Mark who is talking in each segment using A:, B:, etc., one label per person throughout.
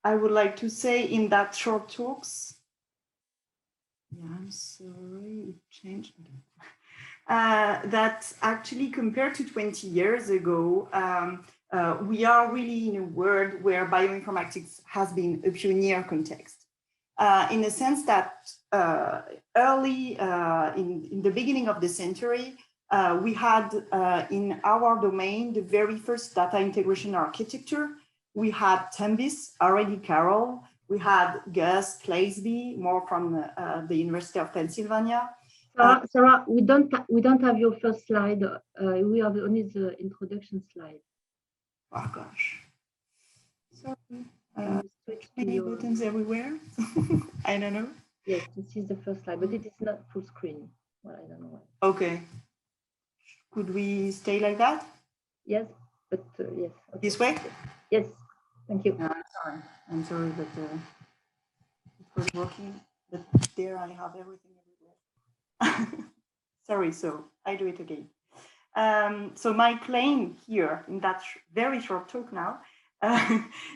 A: I would like to say in that short talks, yeah, I'm sorry, it changed. That actually compared to 20 years ago, we are really in a world where bioinformatics has been a pioneer context. In the sense that early in the beginning of the century, we had in our domain the very first data integration architecture. We had Tembis, already Carroll. We had Gus Claysby, more from the University of Pennsylvania.
B: Sarah, we don't have your first slide. We have only the introduction slide.
A: Oh gosh, sorry. Many buttons everywhere. I don't know.
B: Yes, this is the first slide, but it is not full screen. Well, I don't know why.
A: Okay. Could we stay like that?
B: Yes, but yes. Okay.
A: This way?
B: Yes. Thank you.
A: I'm sorry, but it was working. But there I have everything everywhere. Sorry, so I do it again. So my claim here in that very short talk now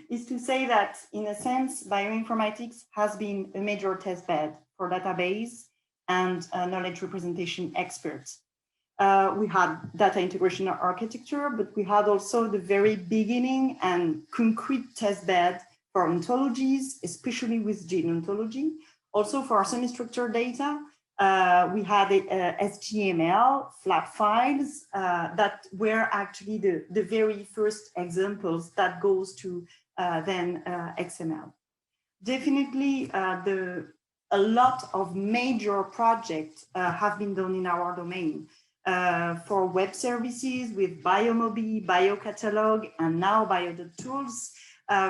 A: is to say that in a sense, bioinformatics has been a major test bed for database and knowledge representation experts. We had data integration architecture, but we had also the very beginning and concrete test bed for ontologies, especially with gene ontology. Also for semi-structured data, we had HTML, flat files that were actually the very first examples that goes to then XML. Definitely a lot of major projects have been done in our domain. For web services with BioMobi, BioCatalog, and now BioTools.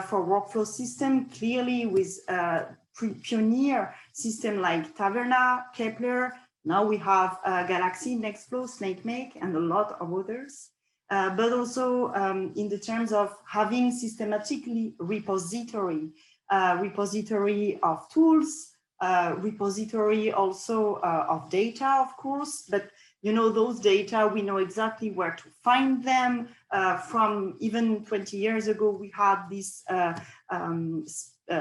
A: For workflow system, clearly with pioneer system like Taverna, Kepler. Now we have Galaxy, Nextflow, SnakeMake, and a lot of others. But also in the terms of having systematically repository of tools, repository also of data, of course, but you know, those data, we know exactly where to find them. From even 20 years ago, we had this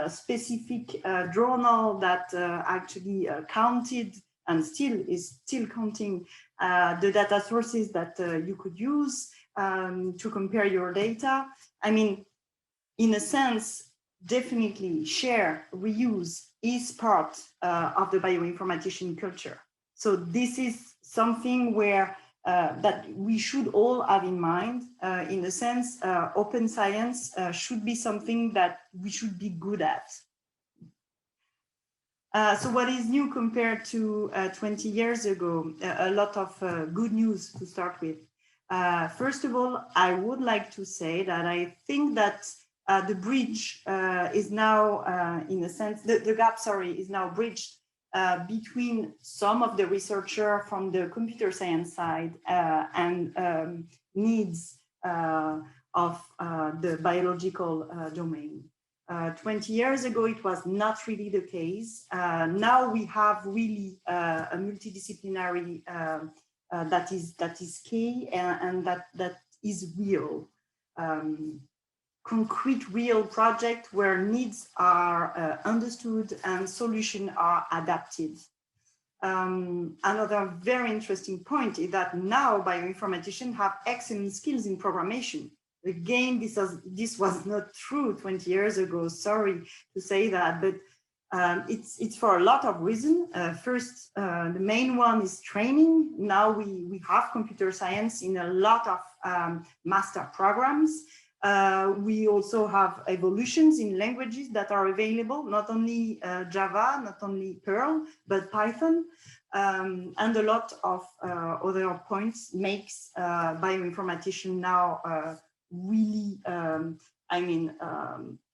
A: specific journal that actually counted and is still counting the data sources that you could use to compare your data. I mean, in a sense, definitely share, reuse is part of the bioinformatician culture. So this is something where that we should all have in mind. In a sense, open science should be something that we should be good at. So what is new compared to 20 years ago? A lot of good news to start with. First of all, I would like to say that I think that the bridge is now, in a sense, the gap, sorry, is now bridged between some of the researchers from the computer science side and needs of the biological domain. 20 years ago, it was not really the case. Now we have really a multidisciplinary that is key and that is real. Concrete real project where needs are understood and solutions are adapted. Another very interesting point is that now bioinformaticians have excellent skills in programmation. Again, this was not true 20 years ago, sorry to say that, but it's for a lot of reasons. First, the main one is training. Now we have computer science in a lot of master programs. We also have evolutions in languages that are available, not only Java, not only Perl, but Python, and a lot of other points makes bioinformatician now really,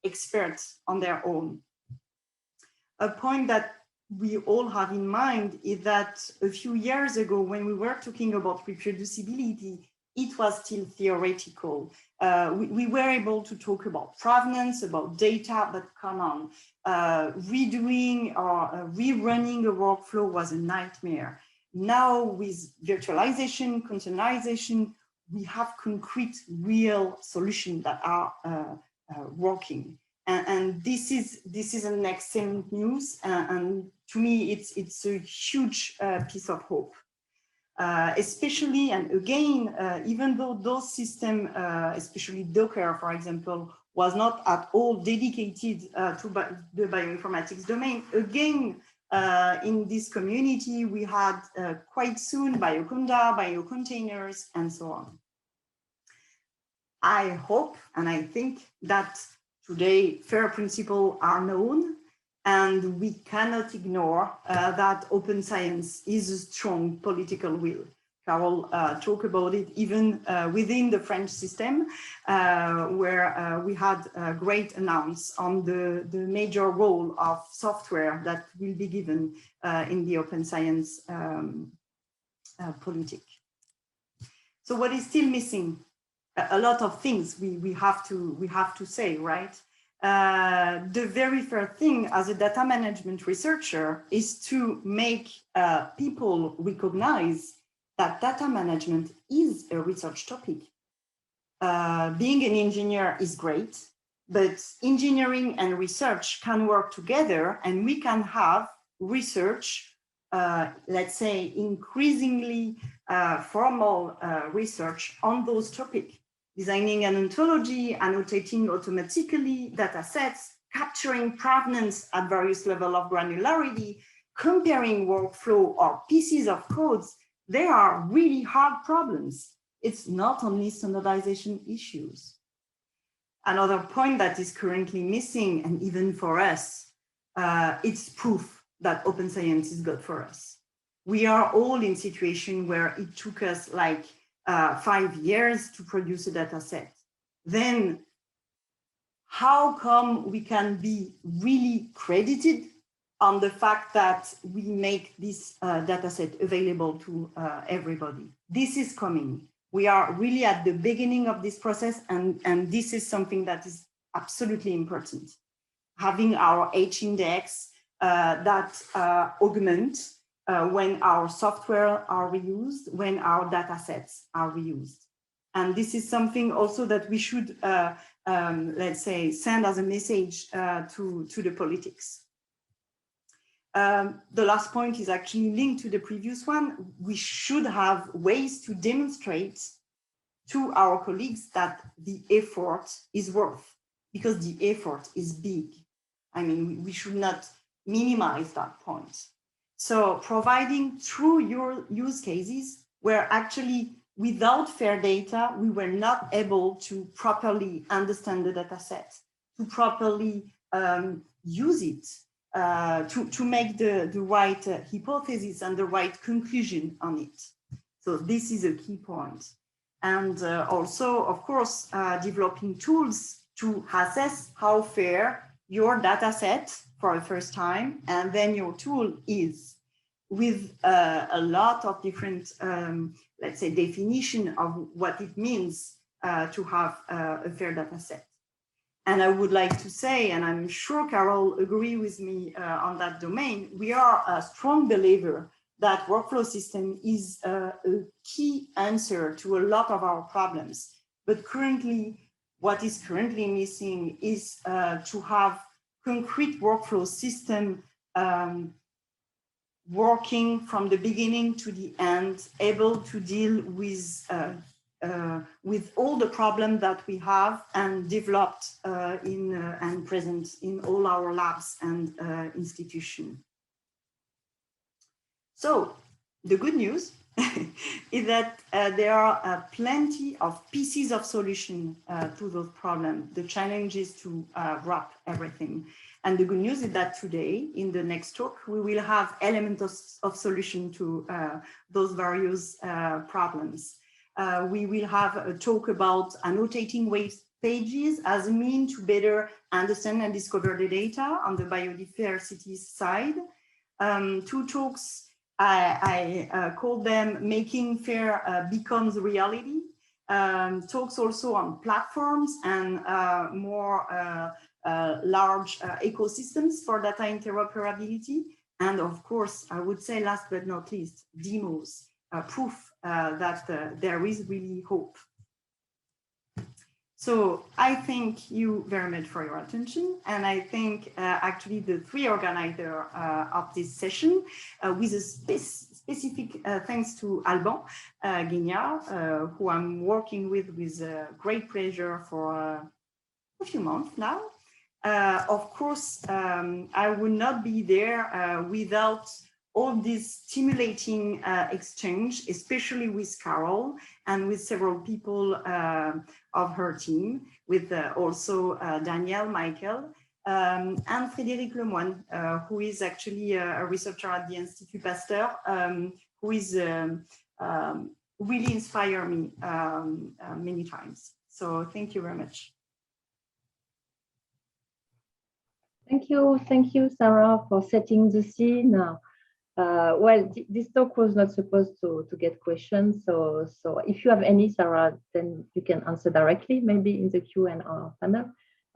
A: experts on their own. A point that we all have in mind is that a few years ago, when we were talking about reproducibility, it was still theoretical. We were able to talk about provenance, about data, but come on, redoing or rerunning a workflow was a nightmare. Now with virtualization, containerization, we have concrete, real solutions that are working. And this is an excellent news, and to me it's a huge piece of hope, especially, and again, even though those systems, especially Docker, for example, was not at all dedicated to the bioinformatics domain. Again, in this community, we had quite soon Bioconda, biocontainers, and so on. I hope and I think that today FAIR principles are known, and we cannot ignore that open science is a strong political will. Carol talked about it even within the French system, where we had a great announce on the major role of software that will be given in the open science politic. So what is still missing? A lot of things we have to say, right? The very first thing as a data management researcher is to make people recognize that data management is a research topic. Being an engineer is great, but engineering and research can work together, and we can have research, let's say increasingly formal research on those topics. Designing an ontology, annotating automatically data sets, capturing provenance at various levels of granularity, comparing workflow or pieces of codes, they are really hard problems. It's not only standardization issues. Another point that is currently missing, and even for us, it's proof that open science is good for us. We are all in a situation where it took us like 5 years to produce a data set. Then how come we can be really credited on the fact that we make this data set available to everybody? This is coming. We are really at the beginning of this process, and this is something that is absolutely important. Having our H-index that augment when our software are reused, when our data sets are reused. And this is something also that we should, let's say, send as a message to the politics. The last point is actually linked to the previous one. We should have ways to demonstrate to our colleagues that the effort is worth, because the effort is big. I mean, we should not minimize that point. So providing true use cases where actually without FAIR data, we were not able to properly understand the data set, to properly use it, to make the right hypothesis and the right conclusion on it. So this is a key point. And also, of course, developing tools to assess how fair your data set for the first time, and then your tool is, with a lot of different, let's say, definition of what it means to have a fair data set. And I would like to say, and I'm sure Carol agree with me on that domain, we are a strong believer that workflow system is a key answer to a lot of our problems. But currently, what is currently missing is to have concrete workflow system working from the beginning to the end, able to deal with all the problems that we have and developed and present in all our labs and institutions. So the good news is that there are plenty of pieces of solution to those problems. The challenge is to wrap everything. And the good news is that today, in the next talk, we will have elements of solution to those various problems. We will have a talk about annotating web pages as a means to better understand and discover the data on the biodiversity side. 2 talks, I call them Making FAIR Becomes Reality. Talks also on platforms and more large ecosystems for data interoperability. And of course, I would say last but not least, demos, proof that there is really hope. So I thank you very much for your attention. And I thank actually the three organizers of this session with a specific thanks to Alban Guignard, who I'm working with great pleasure for a few months now. Of course, I would not be there without all this stimulating exchange, especially with Carol and with several people of her team, with also Danielle, Michael, and Frédéric Lemoine, who is actually a researcher at the Institut Pasteur, who is really inspired me many times. So thank you very much.
B: Thank you, Sarah, for setting the scene. Well, this talk was not supposed to get questions, so if you have any, Sarah, then you can answer directly, maybe in the Q&A panel.